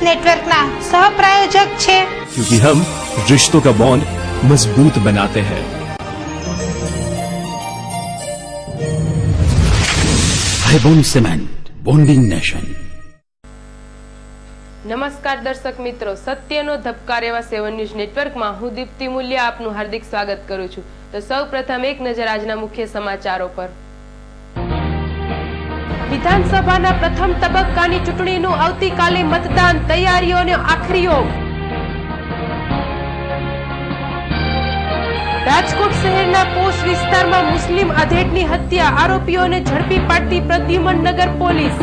नेटवर्कના સહપ્રાયોજક છે, क्योंकि हम रिश्तों का बॉन्ड मजबूत बनाते हैं। हाईबोन सीमेंट, बॉन्डिंग नेशन। નમસ્કાર દર્શક મિત્રો, સત્યનો ધબકાર એવા 7 ન્યૂઝ નેટવર્કમાં હું દીપ્તિ મૂલ્ય આપનું હાર્દિક સ્વાગત કરું છું। તો સૌપ્રથમ એક નજર આજના મુખ્ય સમાચારો પર। વિધાનસભાના પ્રથમ તબક્કાની ચૂંટણીનું આવતીકાલે મતદાન, તૈયારીઓનો આખરી ઓપ। રાજકોટ શહેરના પોશ વિસ્તારમાં મુસ્લિમ આધેડની હત્યા, આરોપીઓને ઝડપી પાડતી પ્રદ્યુમન નગર પોલીસ।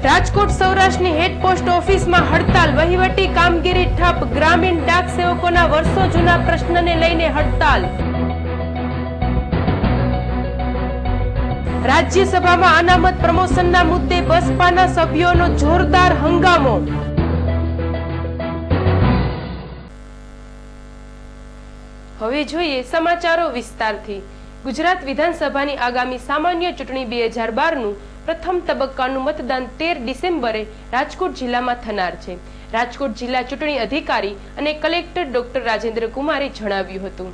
રાજકોટ સૌરાષ્ટ્રની હેડ પોસ્ટ ઓફિસમાં હડતાલ, વહીવટી કામગીરી ઠપ, ગ્રામીણ ડાક સેવકોના વર્ષો જૂના પ્રશ્નને લઈને હડતાલ। રાજ્યસભામાં અનામત પ્રમોશનના મુદ્દે બસપાના સભ્યોનો જોરદાર હંગામો। હવે જોઈએ સમાચારો વિસ્તારથી। ગુજરાત વિધાનસભાની આગામી સામાન્ય ચૂંટણી 2012નું પ્રથમ તબક્કાનું મતદાન 13 ડિસેમ્બરે રાજકોટ જિલ્લામાં થનાર છે। રાજકોટ જિલ્લા ચૂંટણી અધિકારી અને કલેક્ટર ડોક્ટર રાજેન્દ્ર કુમારે જણાવ્યું હતું,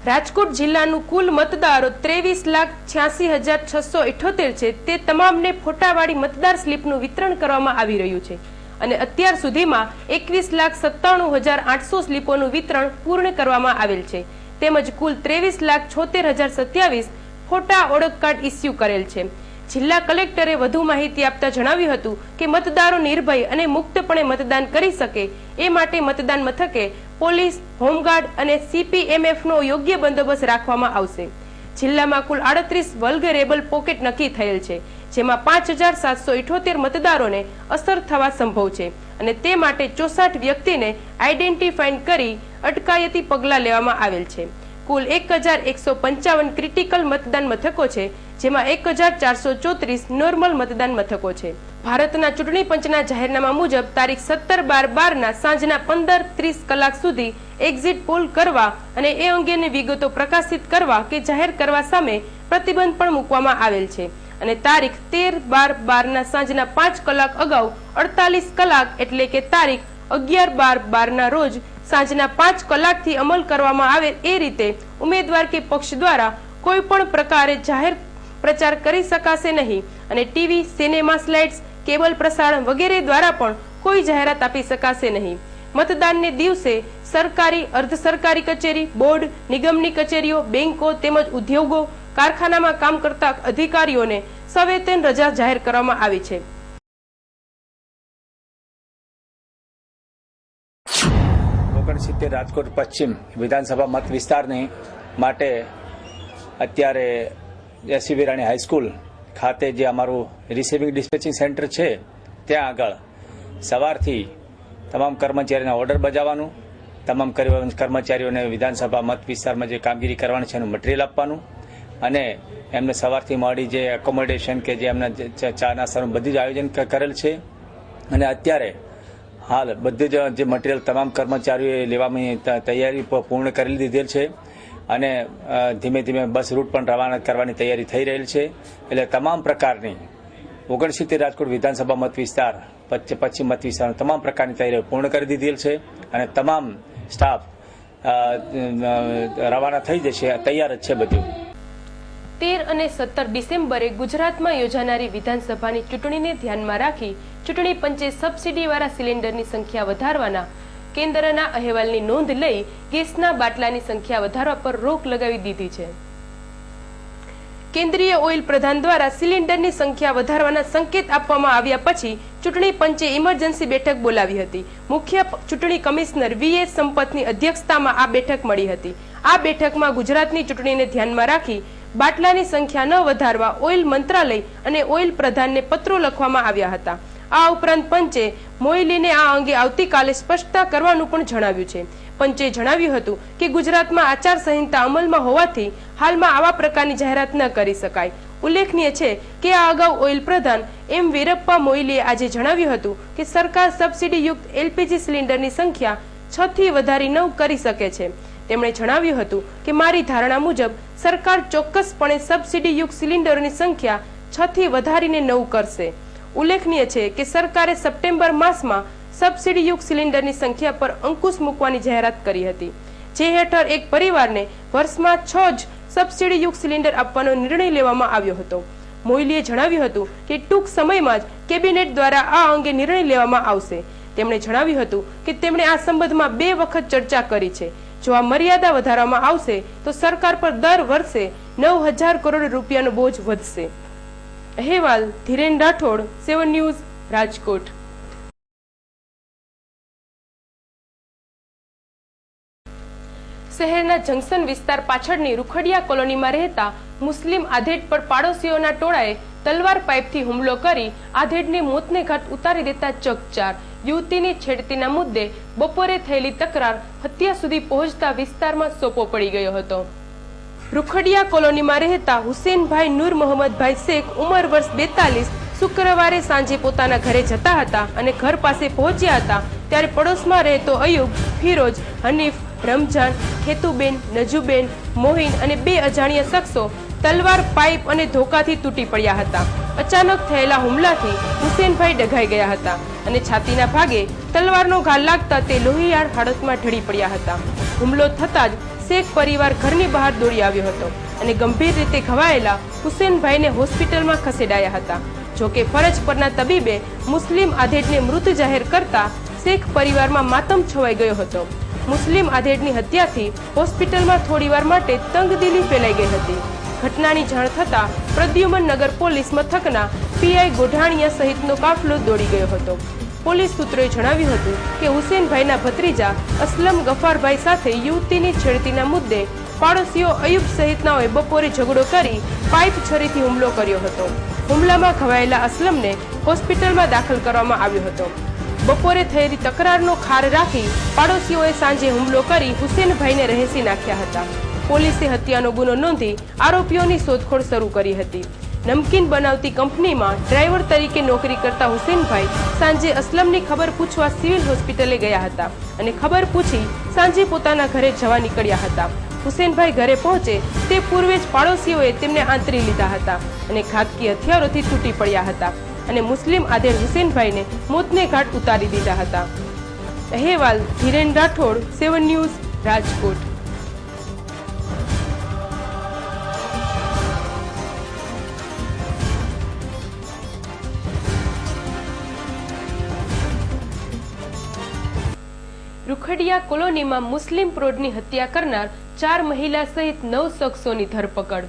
રાજકોટ જિલ્લાનું કુલ મતદારો 23,86,678 છે। તે તમામને ફોટાવાળી મતદાર સ્લીપનું વિતરણ કરવામાં આવી રહ્યું છે અને અત્યાર સુધીમાં 21,97,800 સ્લીપોનું વિતરણ પૂર્ણ કરવામાં આવેલ છે। તેમજ કુલ 23,76,027 ફોટા ઓળખ કાર્ડ ઇસ્યુ કરેલ છે। જિલ્લા કલેક્ટરે વધુ માહિતી આપતા જણાવ્યું હતું કે મતદારો નિર્ભય અને મુક્તપણે મતદાન કરી શકે એ માટે મતદાન મથકે પોલીસ, હોમગાર્ડ અને CPMFનો યોગ્ય બંદોબસ્ત રાખવામાં આવશે। જિલ્લામાં કુલ 38 વલ્ગરેબલ પોકેટ નક્કી થયેલ છે, જેમાં 5,778 મતદારોને અસર થવા સંભવ છે અને તે માટે 64 વ્યક્તિને આઈડેન્ટિફાઈ કરી અટકાયતી પગલાં લેવામાં આવેલ છે। કુલ 1,155 ક્રિટિકલ મતદાન મથકો છે, જેમાં 1,434 નોર્મલ મતદાન મથકો છે। ભારતના ચૂંટણી પંચના જાહેરનામા મુજબ તારીખ 17/12 સાંજના 15:30 કલાક સુધી એક્ઝિટ પોલ કરવા અને એ અંગેની વિગતો પ્રકાશિત કરવા કે જાહેર કરવા સામે પ્રતિબંધ પણ મૂકવામાં આવેલ છે અને તારીખ 13/12 સાંજના 5 કલાક અગાઉ 48 કલાક એટલે કે તારીખ 11/12 રોજ સાંજના 5 કલાકથી અમલ કરવામાં આવે એ રીતે ઉમેદવાર કે પક્ષ દ્વારા કોઈ પણ પ્રકારે જાહેર પ્રચાર કરી શકાશે નહીં અને ટીવી, સિનેમા સ્લાઇડ્સ, કેબલ પ્રસારણ વગેરે દ્વારા પણ કોઈ જાહેરાત આપી શકાશે નહીં। મતદાનને દિવસે સરકારી, અર્ધ સરકારી કચેરી, બોર્ડ, નિગમની કચેરીઓ, બેંકો તેમજ ઉદ્યોગો, કારખાનામાં કામ કરતા અધિકારીઓને સવેતન રજા જાહેર કરવામાં આવી છે। 69 રાજકોટ પશ્ચિમ વિધાનસભા મત વિસ્તારની માટે અત્યારે એસવી વિરાણી હાઈસ્કૂલ ખાતે જે અમારું રિસીવિંગ ડિસ્પેચિંગ સેન્ટર છે ત્યાં આગળ સવારથી તમામ કર્મચારીના ઓર્ડર બજાવવાનું, તમામ કર્મચારીઓને વિધાનસભા મત વિસ્તારમાં જે કામગીરી કરવાની છે એનું મટીરિયલ આપવાનું અને એમને સવારથી મળી જે એકોમોડેશન કે જે એમના ચા નાસ્તાનું બધું જ આયોજન કરેલ છે અને અત્યારે હાલ બધું જે મટીરિયલ તમામ કર્મચારીઓએ લેવાની તૈયારી પૂર્ણ કરી દીધેલ છે અને ધીમે ધીમે બસ રૂટ પણ રવાના કરવાની તૈયારી થઈ રહેલ છે। એટલે તમામ પ્રકારની 69 રાજકોટ વિધાનસભા મત વિસ્તાર, પશ્ચિમ મત વિસ્તાર તમામ પ્રકારની તૈયારી પૂર્ણ કરી દીધેલ છે અને તમામ સ્ટાફ રવાના થઈ જશે, તૈયાર જ છે બધું। 13 અને 17 ડિસેમ્બરે ગુજરાતમાં યોજાનારી વિધાનસભાની ચૂંટણીને ધ્યાનમાં રાખી ચૂંટણી પંચે સબસિડીવાળા સિલિન્ડરની સંખ્યા વધારવાના કેન્દ્રના અહેવાલની નોંધ લઈ ગેસના બાટલાની સંખ્યા વધારવા પર રોક લગાવી દીધી છે। કેન્દ્રીય ઓઇલ પ્રધાન દ્વારા સિલિન્ડરની સંખ્યા વધારવાના સંકેત આપવામાં આવ્યા પછી ચૂંટણી પંચે ઇમરજન્સી બેઠક બોલાવી હતી। મુખ્ય ચૂંટણી કમિશનર VS સંપતની અધ્યક્ષતામાં આ બેઠક મળી હતી। આ બેઠકમાં ગુજરાતની ચૂંટણીને ધ્યાનમાં રાખી બાટલાની સંખ્યા ન વધારવા ઓઇલ મંત્રાલય અને ઓઇલ પ્રધાનને પત્રો લખવામાં આવ્યા હતા। આ ઉપરાંત પંચે મોઇલીને આ અંગે આવતીકાલે સ્પષ્ટતા કરવાનું પણ જણાવ્યું છે। પંચે જણાવ્યું હતું કે ગુજરાતમાં આચારસંહિતા અમલમાં હોવાથી હાલમાં આવા પ્રકારની જાહેરાત ન કરી શકાય। ઉલ્લેખનીય છે કે આ અગાઉ ઓઇલ પ્રધાન M વીરપ્પા મોઇલીએ આજે જણાવ્યું હતું કે સરકાર સબસિડીયુક્ત LPG સિલિન્ડરની સંખ્યા 6 થી વધારી 9 કરી શકે છે। તેમણે જણાવ્યું હતું કે મારી ધારણા મુજબ સરકાર ચોક્કસપણે સબસિડીયુક્ત સિલિન્ડરોની સંખ્યા 6 થી વધારીને 9 કરશે. ઉલ્લેખનીય છે કે સરકારે સપ્ટેમ્બર માસમાં સબસિડીયુક્ત સિલિન્ડરની સંખ્યા પર અંકુશ મૂકવાની જાહેરાત કરી હતી, જે હેઠળ એક પરિવારને વર્ષમાં 6 જ સબસિડીયુક્ત સિલિન્ડર આપવાનો નિર્ણય લેવામાં આવ્યો હતો. મોઇલીએ જણાવ્યું હતું કે ટૂંક સમયમાં જ કેબિનેટ દ્વારા આ અંગે નિર્ણય લેવામાં આવશે. તેમણે જણાવ્યું હતું કે તેમણે આ સંબંધમાં 2 વખત ચર્ચા કરી છે. જો આ મર્યાદા વધારવામાં આવશે તો સરકાર પર દર વર્ષે 9,000 કરોડ રૂપિયાનો બોજ વધશે. અહેવાલ ધીરેન રાઠોડ, 7 ન્યૂઝ, રાજકોટ. શહેરના જંકશન વિસ્તાર પાછળની રૂખડિયા કોલોનીમાં રહેતા મુસ્લિમ આધેડ પર પાડોશીઓના ટોળાએ તલવાર પાઇપથી હુમલો કરી આધેડને મોતને ઘાટ ઉતારી દેતા ચકચાર. યુવતીની છેડતીના મુદ્દે બપોરે થયેલી તકરાર હત્યા સુધી પહોંચતા વિસ્તારમાં સોપો પડી ગયો હતો. રૂખડિયા કોલોનીમાં રહેતા હુસેનભાઈ નૂર મોહમ્મદભાઈ શેખ, ઉંમર વર્ષ 42, શુક્રવારે સાંજે પોતાના ઘરે જતા હતા અને ઘર પાસે પહોંચ્યા હતા ત્યારે પડોશમાં રહેતો અયુબ, ફિરોજ, હનીફ, રમજાન, ખેતુબેન, નજુબેન, મોહિન અને 2 અજાણ્યા શખ્સો તલવાર, પાઇપ અને ધોકાથી તૂટી પડ્યા હતા. અચાનક થયેલા હુમલાથી હુસેનભાઈ ડઘાઈ ગયા હતા અને છાતીના ભાગે તલવારનો ઘા લાગતા તે લોહીયાળ હાલતમાં ઢળી પડ્યા હતા. હુમલો થતાં જ શેખ પરિવાર ઘરની બહાર દોડી આવ્યો હતો અને ગંભીર રીતે ઘવાયેલા હુસેનભાઈને હોસ્પિટલમાં ખસેડાયા હતા. જોકે ફરજ પરના તબીબે મુસ્લિમ આધેડને મૃત જાહેર કરતા શેખ પરિવારમાં માતમ છવાઈ ગયો હતો. મુસ્લિમ આધેડની હત્યાથી હોસ્પિટલમાં થોડીવાર માટે તંગદિલી ફેલાઈ ગઈ હતી. ઘટનાની જાણ થતા પ્રદ્યુમન નગર પોલીસ મથકના પીઆઈ ગોઢાણીયા સહિતનો કાફલો દોડી ગયો હતો. પોલીસ સૂત્રોએ જણાવ્યું હતું કે હુસેનભાઈના ભત્રીજા અસલમ ગફારભાઈ સાથે યુવતીની છેડતીના મુદ્દે પાડોશીઓ અયુબ સહિતનાઓએ બપોરે ઝઘડો કરી પાઇપ છરીથી હુમલો કર્યો હતો. હુમલામાં ઘવાયેલા અસલમને હોસ્પિટલમાં દાખલ કરવામાં આવ્યો હતો. બપોરે થયેલી તકરારનો ખાર રાખી પાડોશીઓએ સાંજે હુમલો કરી હુસેનભાઈને રહેસી નાખ્યા હતા. પોલીસે હત્યાનો ગુનો નોંધી આરોપીઓની શોધખોળ શરૂ કરી હતી. નમકીન બનાવતી કંપનીમાં ડ્રાઈવર તરીકે નોકરી કરતા હુસેનભાઈ સાંજે અસલમની ખબર પૂછવા સિવિલ હોસ્પિટલે ગયા હતા અને ખબર પૂછી સાંજે પોતાના ઘરે જવા નીકળ્યા હતા. હુસેનભાઈ ઘરે પહોંચે તે પૂર્વે જ પાડોશીઓએ તેમને આંતરી લીધા હતા અને ઘાતકી હથિયારોથી તૂટી પડ્યા હતા અને મુસ્લિમ આધેડ હુસેનભાઈને મોતને ઘાટ ઉતારી દીધા હતા. અહેવાલ ધીરેન રાઠોડ, 7 ન્યૂઝ, રાજકોટ. રૂખડિયા કોલોનીમાં મુસ્લિમ પ્રૌઢની હત્યા કરનાર 4 મહિલા સહિત 9 શખ્સોની ધરપકડ.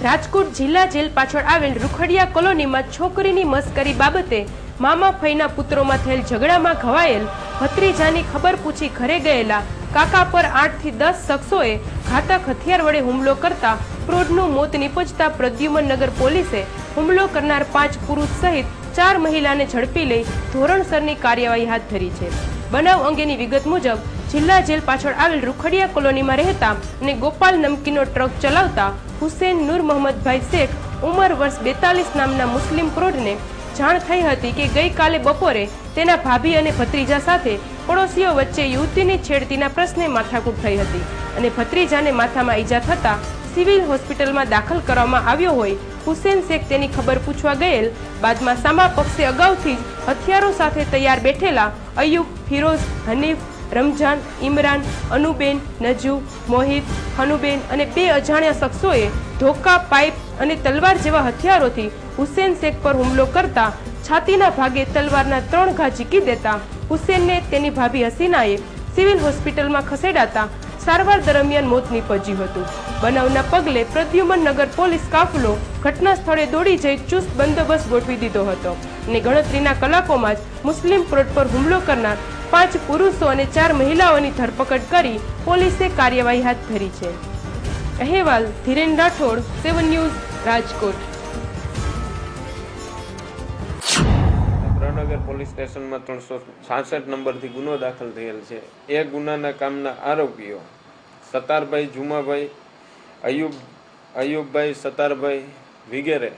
રાજકોટ જિલ્લા જેલ પાછળ આવેલ રૂખડિયા કોલોનીમાં છોકરીની મસ્કરી બાબતે મામા ફઈના પુત્રોમાં થયેલ ઝઘડામાં ઘવાયેલ ભત્રીજાની ખબર પૂછી ઘરે ગયેલા કાકા પર 8 થી 10 શખ્સોએ ઘાતક હથિયાર વડે હુમલો કરતા પ્રૌઢનું મોત નિપજતા પ્રદ્યુમન નગર પોલીસે હુમલો કરનાર 5 પુરુષ સહિત 4 મહિલાને ઝડપી લઈ ધોરણસરની કાર્યવાહી હાથ ધરી છે. બનાવ અંગેની વિગત મુજબ જિલ્લા જેલ પાછળ આવેલ રૂખડિયા કોલોનીમાં રહેતા અને ગોપાલ નમકીનો ટ્રક ચલાવતા હુસેન નૂર મોહમ્મદભાઈ શેખ, ઉંમર વર્ષ 42 નામના મુસ્લિમ પ્રૌઢને જાણ થઈ હતી કે ગઈકાલે બપોરે તેના ભાભી અને ભત્રીજા સાથે પડોશીઓ વચ્ચે યુવતીની છેડતીના પ્રશ્ને માથાકૂટ થઈ હતી અને ભત્રીજાને માથામાં ઈજા થતા સિવિલ હોસ્પિટલમાં દાખલ કરવામાં આવ્યો હોય હુસેન શેખ તેની ખબર પૂછવા ગયેલ બાદમાં સામા પક્ષે અગાઉથી જ હથિયારો સાથે તૈયાર બેઠેલા અયુબ, ફિરોઝ, હનીફ, રમજાન, ઇમરાન, અનુબેન, નજુ, મોહિત, હનુબેન અને 2 અજાણ્યા શખ્સોએ ધોકા, પાઇપ અને તલવાર જેવા હથિયારોથી હુસેન શેખ પર હુમલો કરતા છાતીના ભાગે તલવારના 3 ઘા ઝીકી દેતા હુસેનને તેની ભાભી હસીનાએ સિવિલ હોસ્પિટલમાં ખસેડાતા સારવાર દરમિયાન મોત નીપજ્યું હતું. બનાવના પગલે પ્રદ્યુમન નગર પોલીસ કાફલો ઘટના સ્થળે દોડી જઈ ચુસ્ત બંદોબસ્ત ગોઠવી દીધો હતો અને ગણતરીના કલાકોમાં જ મુસ્લિમ પ્રૌઢ પર હુમલો કરનાર 5 પુરુષો અને 4 મહિલાઓની ધરપકડ કરી પોલીસે કાર્યવાહી હાથ ધરી છે. અહેવાલ ધીરેન રાઠોડ, 7 ન્યૂઝ, રાજકોટ. નગર પોલીસ સ્ટેશનમાં 366 નંબરથી ગુનો દાખલ થયેલ છે. એ ગુનાના કામના આરોપીઓ સતારભાઈ જુમાભાઈ, અયુબભાઈ સતારભાઈ વગેરે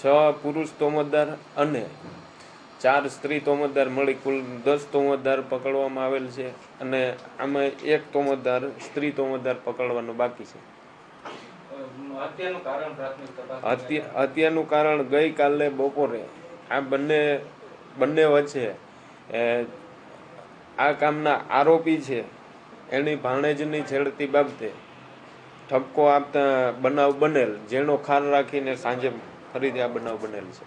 6 પુરુષ તોમતદાર અને 4 સ્ત્રી તોમતદાર મળી કુલ 10 તોમતદાર પકડવામાં આવેલ છે અને આમાં 1 તોમતદાર સ્ત્રી તોમતદાર પકડવાનો બાકી છે. હત્યાનું કારણ ગઈકાલે બપોરે આ બંને વચ્ચે આ કામના આરોપી છે એની ભાણેજની છેડતી બાબતે ઠપકો આપતા બનાવ બનેલ, જેનો ખાર રાખીને સાંજે ફરીથી આ બનાવ બનેલ છે.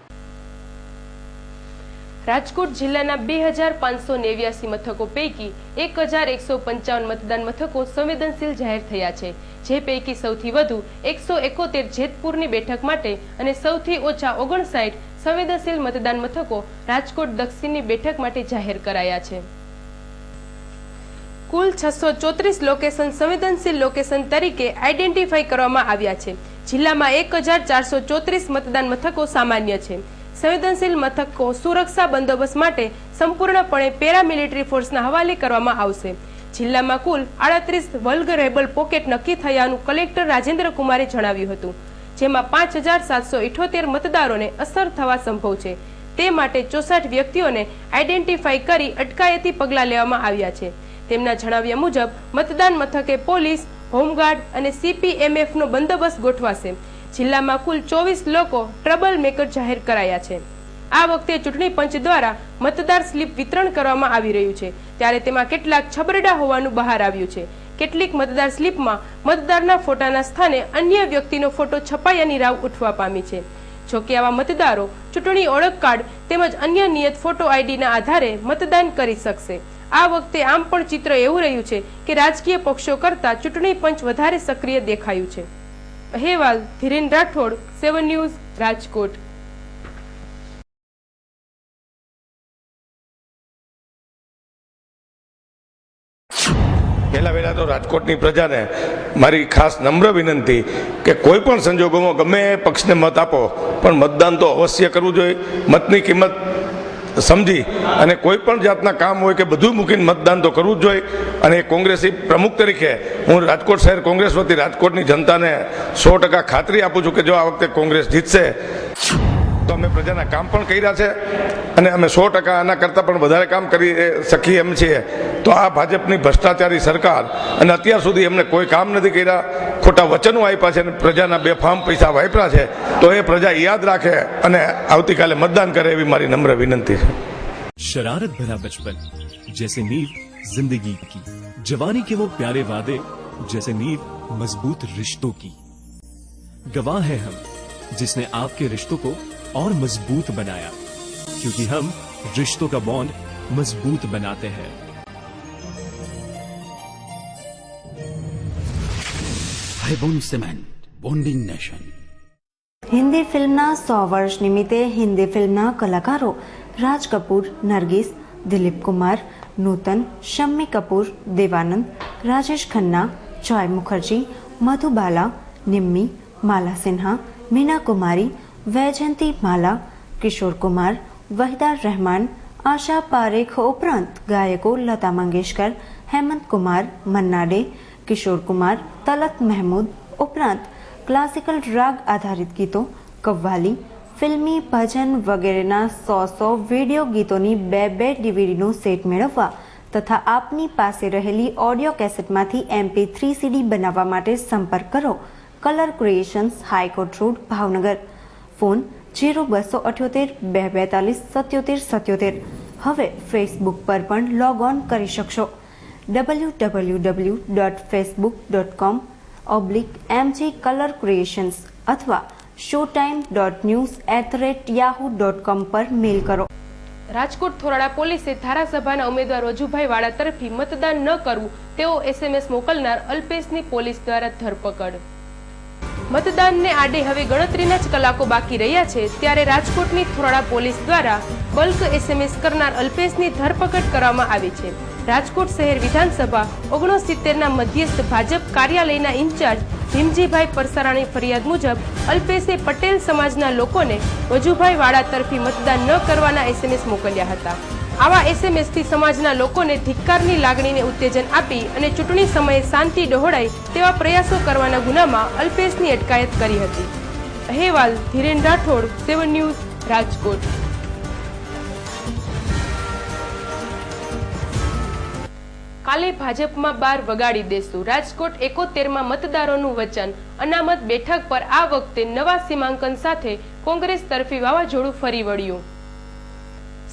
રાજકોટ જિલ્લાના 2589 મથકો પૈકી 1155 મતદાન મથકો સંવેદનશીલ જાહેર થયા છે, જે પૈકી સૌથી વધુ 171 જેતપુરની બેઠક માટે અને સૌથી ઓછા 59 સંવેદનશીલ મતદાન મથકો રાજકોટ દક્ષિણની બેઠક માટે જાહેર કરાયા છે. કુલ 634 લોકેશન સંવેદનશીલ લોકેશન તરીકે આઈડેન્ટિફાઈ કરવામાં આવ્યા છે. જિલ્લામાં 1434 મતદાન મથકો સામાન્ય છે. સંવેદનશીલ મથકો સુરક્ષા બંદોબસ્ત માટે સંપૂર્ણપણે પેરામિલિટરી ફોર્સના હવાલે કરવામાં આવશે. જિલ્લામાં કુલ 38 વલ્નરેબલ પોકેટ નક્કી થયાનું કલેક્ટર રાજેન્દ્ર કુમારે જણાવ્યું હતું, જેમાં 5778 મતદારોને અસર થવા સંભવ છે. તે માટે 64 વ્યક્તિઓને આઈડેન્ટિફાઈ કરી અટકાયતી પગલાં લેવામાં આવ્યા છે. તેમના જણાવ્યા મુજબ મતદાન મથકે પોલીસ, હોમગાર્ડ અને CPMFનો બંદોબસ્ત ગોઠવાશે. જિલ્લામાં કુલ 24 લોકો ટ્રબલ મેકર જાહેર કરાયા છે. આ વખતે ચૂંટણી પંચ દ્વારા મતદાર સ્લીપ વિતરણ કરવામાં આવી રહ્યું છે, ત્યારે તેમાં કેટલાક છબરડા હોવાનું બહાર આવ્યું છે. કેટલીક મતદાર સ્લીપમાં મતદારના ફોટાના સ્થાને અન્ય વ્યક્તિનો ફોટો છપાયાની રાવ ઉઠવા પામી છે. જોકે આવા મતદારો ચૂંટણી ઓળખ કાર્ડ તેમજ અન્ય નિયત ફોટો આઈડીના આધારે મતદાન કરી શકશે. આ વખતે આમ પણ ચિત્ર એવું રહ્યું છે કે રાજકીય પક્ષો કરતા ચૂંટણી પંચ વધારે સક્રિય દેખાયું છે. અહેવાલ ધીરેન રાઠોડ, 7 ન્યૂઝ, રાજકોટ. પહેલા તો રાજકોટની પ્રજાને મારી ખાસ નમ્ર વિનંતી કે કોઈ પણ સંજોગોમાં ગમે એ પક્ષને મત આપો, પણ મતદાન તો અવશ્ય કરવું જોઈએ. મતની કિંમત સમજી અને કોઈ પણ જાતના કામ હોય કે બધું મૂકીને મતદાન તો કરવું જ જોઈએ. અને કોંગ્રેસી પ્રમુખ તરીકે હું રાજકોટ શહેર કોંગ્રેસ વતી રાજકોટની જનતાને 100% ખાતરી આપું છું કે જો આ વખતે કોંગ્રેસ જીતશે તો અમે પ્રજાના કામ પણ કર્યા છે અને અમે 100% આના કરતાં પણ વધારે કામ કરી શકીએ એમ છીએ. તો આ ભાજપની ભ્રષ્ટાચારી સરકાર અને અત્યાર સુધી એમને કોઈ કામ નથી કર્યા, ખોટા વચનો આપ્યા છે અને પ્રજાના બેફામ પૈસા વાપર્યા છે. તો એ પ્રજા યાદ રાખે અને આવતીકાલે મતદાન કરે એવી મારી નમ્ર વિનંતી છે. शरारत भरा बचपन जैसे नींव जिंदगी की, जवानी के वो प्यारे वादे जैसे नींव मजबूत रिश्तों की. गवाह है हम जिसने आपके रिश्तों को और मजबूत बनाया, क्योंकि हम रिश्तों का बॉन्ड मजबूत बनाते हैं. हाईबोन सीमेंट, बॉन्डिंग नेशन. હિન્દી ફિલ્મના 100 વર્ષ નિમિત્તે હિન્દી ફિલ્મના કલાકારો રાજ કપૂર, નરગિસ, દિલીપ કુમાર, નૂતન, શમ્મી કપૂર, દેવાનંદ, રાજેશ ખન્ના, જોય મુખર્જી, મધુબાલા, નિમ્મી, માલા સિન્હા, મીના કુમારી, વૈજયંતી માલા, કિશોર કુમાર, વહીદા રહેમાન, આશા પારેખ ઉપરાંત ગાયકો લતા મંગેશકર, હેમંત કુમાર, મન્ના ડે, કિશોર કુમાર, તલત મહેમૂદ ઉપરાંત ક્લાસિકલ રાગ આધારિત ગીતો, કવ્વાલી, ફિલ્મી, ભજન વગેરેના 100 વિડીયો ગીતોની 2 DVDનો સેટ મેળવવા તથા આપની પાસે રહેલી ઓડિયો કેસેટમાંથી MP3 CD બનાવવા માટે સંપર્ક કરો colour creations, high court road, Bhavnagar. Phone 0278 242 7777. હવે ફેસબુક પર પણ લોગ ઓન કરી શકશો. www.facebook.com/MG Color Creations અથવા showtime.news@yahoo.com પર મેલ કરો. રાજકોટ થોરાડા પોલીસે ધારાસભાના ઉમેદવાર વજુભાઈ વાળા તરફી મતદાન ન કરવું તેવો SMS મોકલનાર અલ્પેશની પોલીસ દ્વારા ધરપકડ. મતદાનને આડે હવે ગણતરીના જ કલાકો બાકી રહ્યા છે, ત્યારે રાજકોટની થોરાડા પોલીસ દ્વારા બલ્ક SMS કરનાર અલ્પેશની ધરપકડ કરવામાં આવી છે. રાજકોટ શહેર વિધાનસભા 69ના મધ્યસ્થ ભાજપ કાર્યાલયના ઇન્ચાર્જ ભીમજીભાઈ પરસરાણી ફરિયાદ મુજબ અલ્પેશે પટેલ સમાજના લોકોને વજુભાઈ વાળા તરફી મતદાન ન કરવાના SMS મોકલ્યા હતા. આવા SMSથી સમાજના લોકોને ધિક્કારની લાગણીને ઉત્તેજન આપી અને ચૂંટણી સમયે શાંતિ ડહોળાય તેવા પ્રયાસો કરવાના ગુનામાં અલ્પેશની અટકાયત કરી હતી. અહેવાલ ધીરેન રાઠોડ, 7 ન્યૂઝ, રાજકોટ. કાલે ભાજપમાં 12 વગાડી દેશું. રાજકોટ 71માં મતદારોનું વચન. અનામત બેઠક પર આ વખતે નવા સીમાંકન સાથે કોંગ્રેસ તરફી વાવાઝોડું ફરી વળ્યું.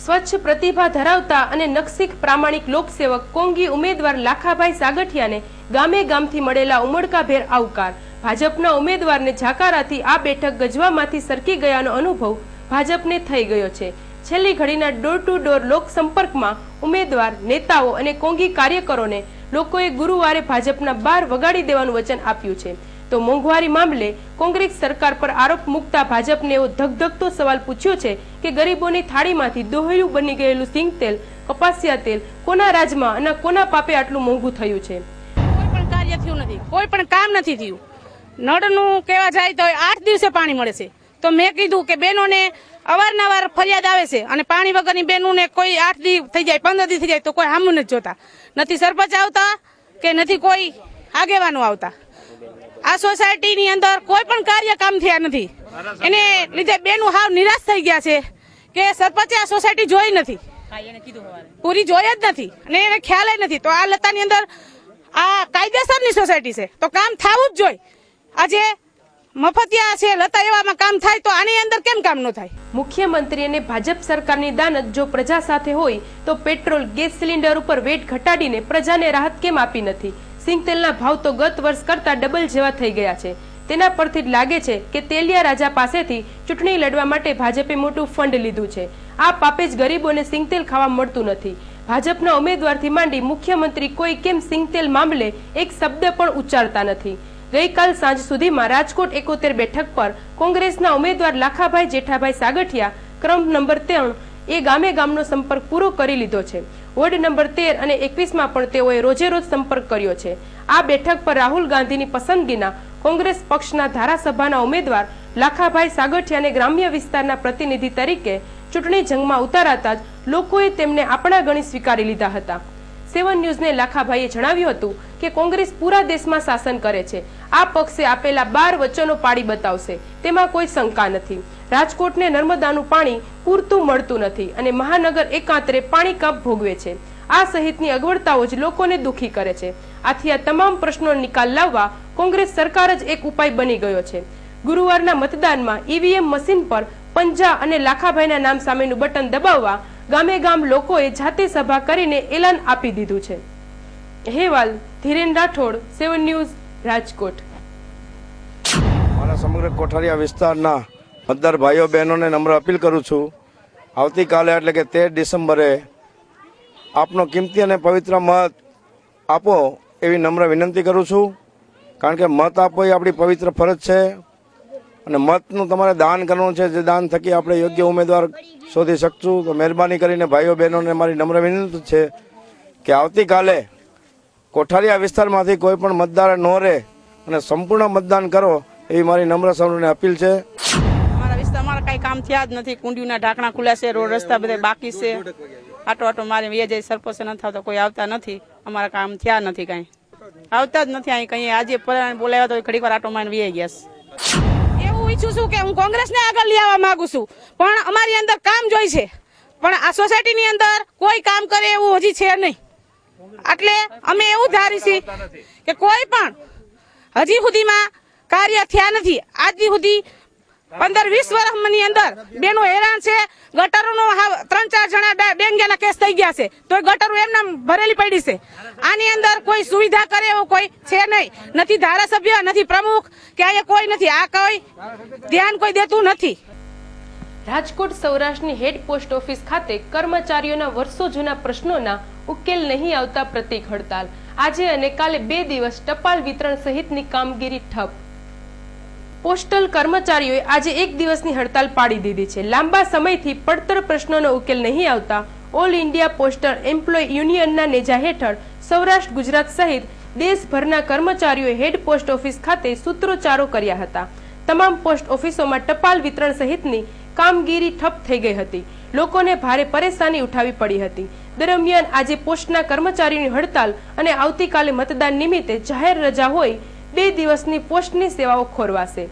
સ્વચ્છ પ્રતિભા ધરાવતા અને નકશીક પ્રામાણિક લોકસેવક કોંગી ઉમેદવાર લાખાભાઈ સાગઠિયાને ગામે ગામથી મળેલા ઉમળકાભેર આવકાર. ભાજપના ઉમેદવારને ઝાકારાથી આ બેઠક ગજવામાંથી સરકી ગયાનો અનુભવ ભાજપને થઈ ગયો છે. છેલ્લી ઘડીના ડોર ટુ ડોર લોક સંપર્કમાં ઉમેદવાર, નેતાઓ અને કોંગી કાર્યકરોને લોકોએ ગુરુવારે ભાજપના 12 વગાડી દેવાનું વચન આપ્યું છે. તો મોંઘવારી મામલે કોંગ્રેસ સરકાર પર આરોપ મૂકતા ભાજપને એવો ધગધગતો સવાલ પૂછ્યો છે કે ગરીબોની થાળીમાંથી દોહર્યું બની ગયેલું સિંગ તેલ, કપાસિયા તેલ કોના રાજમાં અને કોના પાપે આટલું મોંઘું થયું છે? કોઈ પણ કાર્ય થયું નથી, કોઈ પણ કામ નથી થયું. નળનું કહેવા જાય તો 8 દિવસે પાણી મળે છે. તો મેં કીધું કે બહેનોને અવારનવાર ફરિયાદ આવે છે અને પાણી વગરની બહેનોને કોઈ 8 દિવસ થઈ જાય, 15 દિવસ થઈ જાય તો કોઈ સામું નથી જોતા. નથી સરપંચ આવતા કે નથી કોઈ આગેવાનો આવતા. આ સોસાયટીની અંદર કોઈ પણ કાર્ય કામ થયા નથી. એને લીધે બેનું હાવ નિરાશ થઈ ગયા છે કે સરપંચે આ સોસાયટી જોઈ નથી, પૂરી જોઈ જ નથી અને એને ખ્યાલ નથી. તો આ લતાની અંદર આ કાયદેસરની સોસાયટી છે તો કામ થવું જ જોઈએ. આજે મફતિયા છે લતા એવામાં કામ થાય તો આની અંદર કેમ કામ ન થાય? મુખ્યમંત્રી અને ભાજપ સરકારની દાનત જો પ્રજા સાથે હોય તો પેટ્રોલ, ગેસ સિલિન્ડર ઉપર વેટ ઘટાડીને પ્રજાને રાહત કેમ આપી નથી? સિંગ તેલના ભાવ તો ગત વર્ષ કરતા ડબલ જેવા થઈ ગયા છે. તેના પરથી જ લાગે છે કે તેલિયા રાજા પાસેથી ચૂંટણી લડવા માટે ભાજપે મોટું ફંડ લીધું છે. આ પાપે જ ગરીબોને સિંગ તેલ ખાવા મળતું નથી. ભાજપના ઉમેદવારથી માંડી મુખ્યમંત્રી કોઈ કેમ સિંગ તેલ મામલે એક શબ્દ પણ ઉચ્ચારતા નથી. ગઈકાલ સાંજ સુધીમાં રાજકોટ 71 બેઠક પર કોંગ્રેસના ઉમેદવાર લાખાભાઈ જેઠાભાઈ સાગઠિયા ક્રમ નંબર 3 એ ગામે ગામનો સંપર્ક પૂરો કરી લીધો છે. વોર્ડ નંબર 13 અને 21માં પણ તેઓએ રોજે રોજ સંપર્ક કર્યો છે. આ બેઠક પર રાહુલ ગાંધીની પસંદગીના કોંગ્રેસ પક્ષના ધારાસભાના ઉમેદવાર લાખાભાઈ સાગઠિયાને ગ્રામ્ય વિસ્તારના પ્રતિનિધિ તરીકે ચૂંટણી જંગમાં ઉતારાતા જ લોકોએ તેમને આપણા ગણી સ્વીકારી લીધા હતા. 7 ન્યૂઝને લાખાભાઈએ જણાવ્યું હતું કે કોંગ્રેસ પૂરા દેશમાં શાસન કરે છે. આ પક્ષે આપેલા 12 વચનો પાડી બતાવશે, તેમાં કોઈ શંકા નથી. રાજકોટને નર્મદાનું પાણી પૂરતું મળતું નથી અને મહાનગર એકાંતરે પાણી કાપ ભોગવે છે. આ સહિતની અગવડતાઓ જ લોકોને દુખી કરે છે. આથી આ તમામ પ્રશ્નોનો નિકાલ લાવવા કોંગ્રેસ સરકાર જ એક ઉપાય બની ગયો છે. ગુરુવારના મતદાનમાં ઈવીએમ મશીન પર પંજા અને લાખાભાઈના નામ સામેનું બટન દબાવવા ગામે ગામ લોકોએ જાતે સભા કરીને એલાન આપી દીધું છે. અહેવાલ ધીરેન રાઠોડ, 7 ન્યૂઝ, રાજકોટ. મારા સમગ્ર કોઠારીયા વિસ્તારના મતદાર ભાઈઓ બહેનોને નમ્ર અપીલ કરું છું, આવતીકાલે એટલે કે 13 ડિસેમ્બરે આપનો કિંમતી અને પવિત્ર મત આપો એવી નમ્ર વિનંતી કરું છું. કારણ કે મત આપવો એ આપણી પવિત્ર ફરજ છે અને મતનું તમારે દાન કરવાનું છે, જે દાન થકી આપણે યોગ્ય ઉમેદવાર શોધી શકશું. તો મહેરબાની કરીને ભાઈઓ બહેનોને મારી નમ્ર વિનંતી છે કે આવતીકાલે કોઠારીયા વિસ્તારમાંથી કોઈ પણ મતદાર ન રહે અને સંપૂર્ણ મતદાન કરો એવી મારી નમ્ર સૌને અપીલ છે. અમારા વિસ્તારમાં કઈ કામ થયા જ નથી. કુંડીના ઢાંકણા ખુલ્યા છે, રોડ રસ્તા બધા બાકી છે. આટો મારી વેજે સરપંચ ન થતા કોઈ આવતા નથી. અમારા કામ થયા નથી, કઈ આવતા જ નથી. અહીં કઈ આજે બોલાવ્યા તો ઘડીક વાર આટો મારીને વી ગયા. એવું ઈચ્છું છું કે હું કોંગ્રેસને આગળ લઈ આવવા માંગુ છું, પણ અમારી અંદર કામ જોઈ છે. પણ આ સોસાયટીની અંદર કોઈ કામ કરે એવું હજી છે નહીં. એટલે અમે એવું ધારી છીએ કે કોઈ પણ હજી સુધીમાં કાર્ય થયા નથી. આજ સુધી 15-20 વર્ષની અંદર બેનો હેરાન છે. ગટરોનો 3-4 જણા ડેંગ્યાના કેસ થઈ ગયા છે તો ગટરો એમના ભરેલી પડી છે. આની અંદર કોઈ સુવિધા કરે એવું કોઈ છે નહીં. નથી ધારાસભ્ય, નથી પ્રમુખ કે અહીંયા કોઈ નથી. આ કોઈ ધ્યાન કોઈ દેતું નથી. રાજકોટ સૌરાષ્ટ્રની હેડ પોસ્ટ ઓફિસ ખાતે કર્મચારીઓના વર્ષો જૂના પ્રશ્નોના ઉકેલ નહીં આવતા પ્રતિક હડતાલ. આજે અને કાલે 2 દિવસ ટપાલ વિતરણ સહિતની કામગીરી ઠપ. પોસ્ટલ કર્મચારીઓએ આજે 1 દિવસની હડતાલ પાડી દીધી છે. લાંબા સમયથી પડતર પ્રશ્નોનો ઉકેલ નહીં આવતા ઓલ ઇન્ડિયા પોસ્ટલ એમ્પ્લોય યુનિયનના નેજા હેઠળ સૌરાષ્ટ્ર, ગુજરાત સહિત દેશભરના કર્મચારીઓએ હેડ પોસ્ટ ઓફિસ ખાતે સૂત્રોચ્ચારો કર્યા હતા. તમામ પોસ્ટ ઓફિસોમાં ટપાલ વિતરણ સહિતની કામગીરી ઠપ થઈ ગઈ હતી. લોકોને ભારે પરેશાની ઉઠાવી પડી હતી. દરમિયાન આજે પોસ્ટના કર્મચારીઓની હડતાલ અને આવતીકાલે મતદાન નિમિત્તે જાહેર રજા હોય 2 દિવસની પોસ્ટની સેવાઓ ખોરવાશે.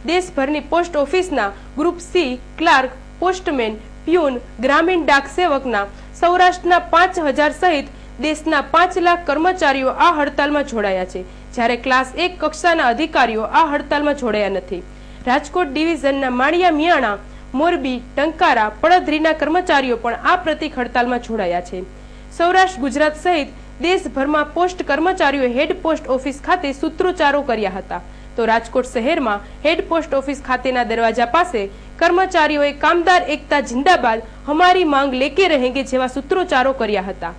દેશભરની પોસ્ટ ઓફિસના group C, clerk, postman, peon, ગ્રામીણ ડાક સેવકના સૌરાષ્ટ્રના 5000 સહિત દેશના 5 લાખ કર્મચારીઓ આ હડતાલમાં જોડાયા છે, જ્યારે ક્લાસ 1 કક્ષાના અધિકારીઓ આ હડતાલમાં જોડાયા નથી. રાજકોટ ડિવિઝનના માળિયા મિયાણા, મોરબી, ટંકારા, પડધરીના કર્મચારીઓ પણ આ પ્રતીક હડતાલમાં જોડાયા છે. સૌરાષ્ટ્ર ગુજરાત સહિત દેશભરમાં પોસ્ટ કર્મચારીઓ હેડ પોસ્ટ ઓફિસ ખાતે સૂત્રોચ્ચારો કર્યા હતા, તો રાજકોટ શહેરમાં હેડ પોસ્ટ ઓફિસ ખાતેના દરવાજા પાસે કર્મચારીઓએ કામદાર એકતા જિંદાબાદ, હમારી માંગ લેકે રહેંગે જેવા સૂત્રોચ્ચારો કર્યા હતા.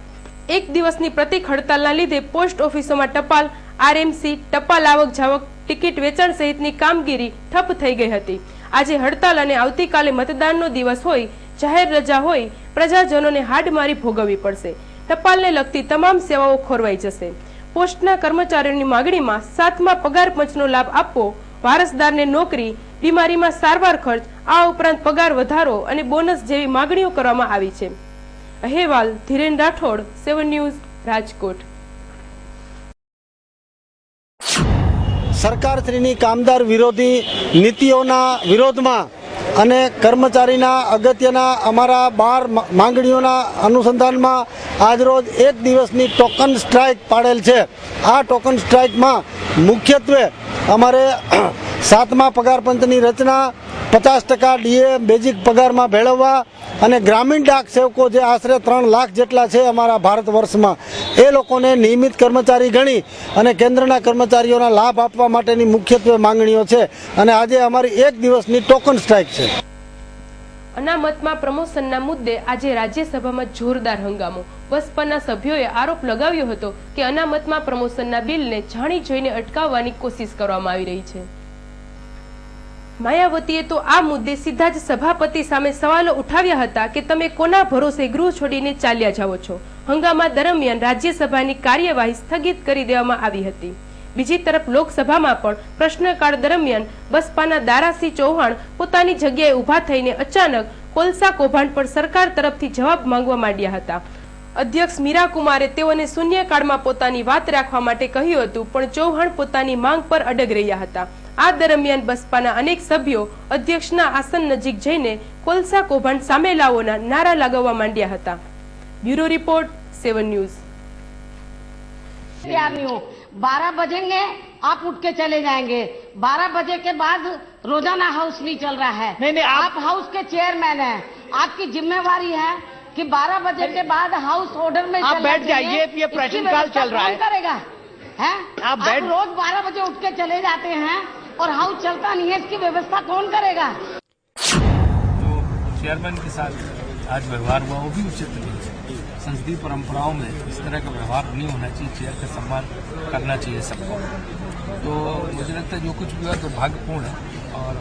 એક દિવસની પ્રતીક હડતાલના લીધે પોસ્ટ ઓફિસોમાં ટપાલ, આરએમસી, ટપાલ આવક જાવક, ટિકિટ વેચાણ સહિતની કામગીરી ઠપ થઈ ગઈ હતી. આજે હડતાલ અને આવતીકાલે મતદાનનો દિવસ હોય, જાહેર રજા હોય, પ્રજાજનોને હાડમારી ભોગવવી પડશે. ટપાલને લગતી તમામ સેવાઓ ખોરવાઈ જશે. પોસ્ટના કર્મચારીઓની માંગણીમાં 7મા પગાર પંચનો લાભ આપવો, વારસદારને નોકરી, બીમારીમાં સારવાર ખર્ચ, આ ઉપરાંત પગાર વધારો અને બોનસ જેવી માંગણીઓ કરવામાં આવી છે. અહેવાલ ધીરેન રાઠોડ, 7 ન્યૂઝ, રાજકોટ. સરકારશ્રીની કામદાર વિરોધી નીતિઓના વિરોધમાં અને કર્મચારીના અગત્યના અમારા 12 માંગણીઓના અનુસંધાનમાં આજરોજ એક દિવસની ટોકન સ્ટ્રાઇક પાડેલ છે. આ ટોકન સ્ટ્રાઇકમાં મુખ્યત્વે અમારે 7મા પગાર પંચની રચના, 50% ડીએ બેઝિક પગારમાં ભેળવવા અને ગ્રામીણ ડાક સેવકો જે આશરે 3 લાખ જેટલા છે અમારા ભારત વર્ષમાં, એ લોકોને નિયમિત કર્મચારી ગણી અને કેન્દ્રના કર્મચારીઓના લાભ આપવા માટેની મુખ્યત્વે માંગણીઓ છે. અને આજે અમારી એક દિવસની ટોકન સ્ટ્રાઇક છે. અનામતમાં પ્રમોશનના મુદ્દે આજે રાજ્યસભામાં જોરદાર હંગામો. બસપાના સભ્યોએ આરોપ લગાવ્યો હતો કે અનામતમાં પ્રમોશનના બિલને જાણી જોઈને અટકાવવાની કોશિશ કરવામાં આવી રહી છે. માયાવતીએ તો આ મુદ્દે સીધા જ સભાપતિ સામે સવાલો ઉઠાવ્યા હતા કે તમે કોના ભરોસે ગૃહ છોડીને ચાલ્યા જાઓ છો. હંગામા દરમિયાન રાજ્યસભાની કાર્યવાહી સ્થગિત કરી દેવામાં આવી હતી. બીજી તરફ લોકસભામાં પણ પ્રશ્નકાળ દરમિયાન બસપાના દારાસિંહ ચૌહાણ પોતાની જગ્યાએ ઊભા થઈને અચાનક કોલસા કૌભાંડ પર સરકાર તરફથી જવાબ માંગવા માંડ્યા હતા. અધ્યક્ષ મીરા કુમારે તેઓને શૂન્યકાળમાં પોતાની વાત રાખવા માટે કહ્યું હતું, પણ ચૌહાણ પોતાની માંગ પર અડગ રહ્યા હતા. આ દરમિયાન બસપાના અનેક સભ્યો અધ્યક્ષના આસન નજીક જઈને કોલસા કૌભાંડ સામે લાવોના નારા લગાવવા માંડ્યા હતા. Bureau report, 7 news. 12 बजेंगे आप उठ के चले जाएंगे. 12 बजे के बाद रोजाना हाउस नहीं चल रहा है. नहीं, आप हाउस के चेयरमैन हैं, आपकी जिम्मेवारी है कि 12 बजे के बाद हाउस ऑर्डर में आप बैठ जाइए. ये प्रश्नकाल चल रहा है, करेगा है? आप रोज 12 बजे उठ के चले जाते हैं और हाउस चलता नहीं है, इसकी व्यवस्था कौन करेगा? जो चेयरमैन के साथ आज व्यवहार हुआ वो भी उचित नहीं है. संसदीय परंपराओं में इस तरह का व्यवहार नहीं होना चाहिए. चेयर का सम्मान करना चाहिए सबको. तो मुझे लगता है जो कुछ भी हुआ दुर्भाग्यपूर्ण है और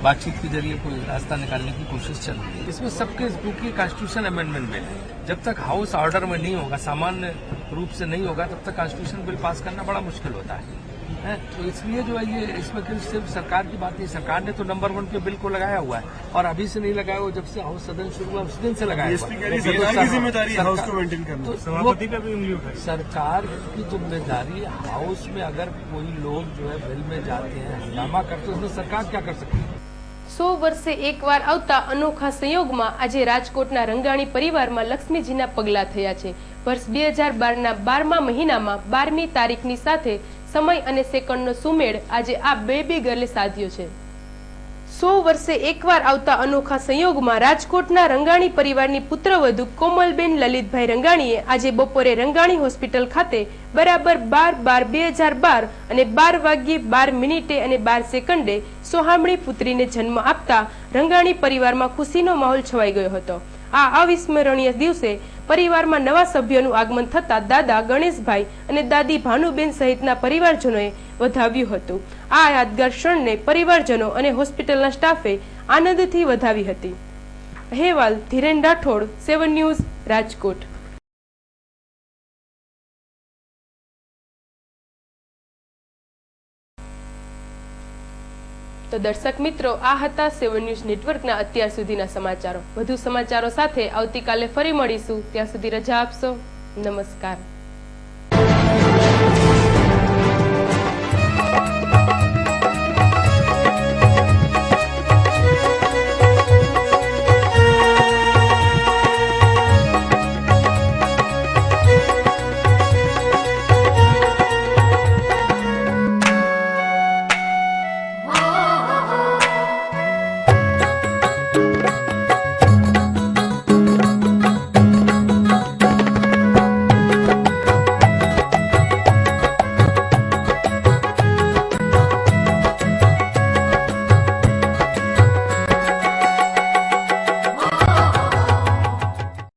बातचीत के जरिए कोई रास्ता निकालने की कोशिश चल रही है. इसमें सबके क्योंकि कॉन्स्टिट्यूशन अमेंडमेंट बिल है, जब तक हाउस ऑर्डर में नहीं होगा, सामान्य रूप से नहीं होगा, तब तक कॉन्स्टिट्यूशन बिल पास करना बड़ा मुश्किल होता है. तो इसलिए जो है ये इसमें सिर्फ सरकार की बात नहीं. सरकार ने तो नंबर 1 पे बिल को लगाया हुआ है और अभी से नहीं लगाया हुआ, जब से हाउस सदन शुरू हुआ उस दिन से लगाया हुआ है. जिम्मेदारी हाउस को मेंटेन करना, सभापति पे भी उंगली उठाई. सरकार की जिम्मेदारी, हाउस में अगर कोई लोग जो है बिल में जाते हैं, हंगामा करते हैं, उसमें सरकार क्या कर सकती है? 100 વર્ષે એકવાર આવતા અનોખા સંયોગમાં આજે રાજકોટના રંગાણી પરિવારમાં લક્ષ્મીજીના પગલા થયા છે. વર્ષ 2012ના 12મા મહિનામાં 12મી તારીખની સાથે સમય અને સેકન્ડનો સુમેળ આજે આ બેબી ગર્લે સાધ્યો છે. 100 વર્ષે એકવાર આવતા અનોખા સંયોગમાં રાજકોટના રંગાણી પરિવારની પુત્રવધુ કોમલબેન લલિતભાઈ રંગાણીએ આજે બપોરે રંગાણી હોસ્પિટલ ખાતે બરાબર 12/12/2012 અને 12 વાગ્યે 12 મિનિટે અને 12 સેકન્ડે સોહામણી પુત્રીને જન્મ આપતા રંગાણી પરિવારમાં ખુશીનો માહોલ છવાઈ ગયો હતો. આ અવિસ્મરણીય દિવસે પરિવારમાં નવા સભ્યોનું આગમન થતા દાદા ગણેશભાઈ અને દાદી ભાનુબેન સહિતના પરિવારજનોએ વધાવ્યું હતું. આ યાદગાર ક્ષણને પરિવારજનો અને હોસ્પિટલના સ્ટાફે આનંદથી વધાવી હતી. અહેવાલ ધીરેન રાઠોડ, 7 ન્યૂઝ, રાજકોટ. તો દર્શક મિત્રો, આ હતા 7 ન્યૂઝ નેટવર્કના અત્યાર સુધીના સમાચારો. વધુ સમાચારો સાથે આવતીકાલે ફરી મળીશું. ત્યાં સુધી રજા આપશો. નમસ્કાર.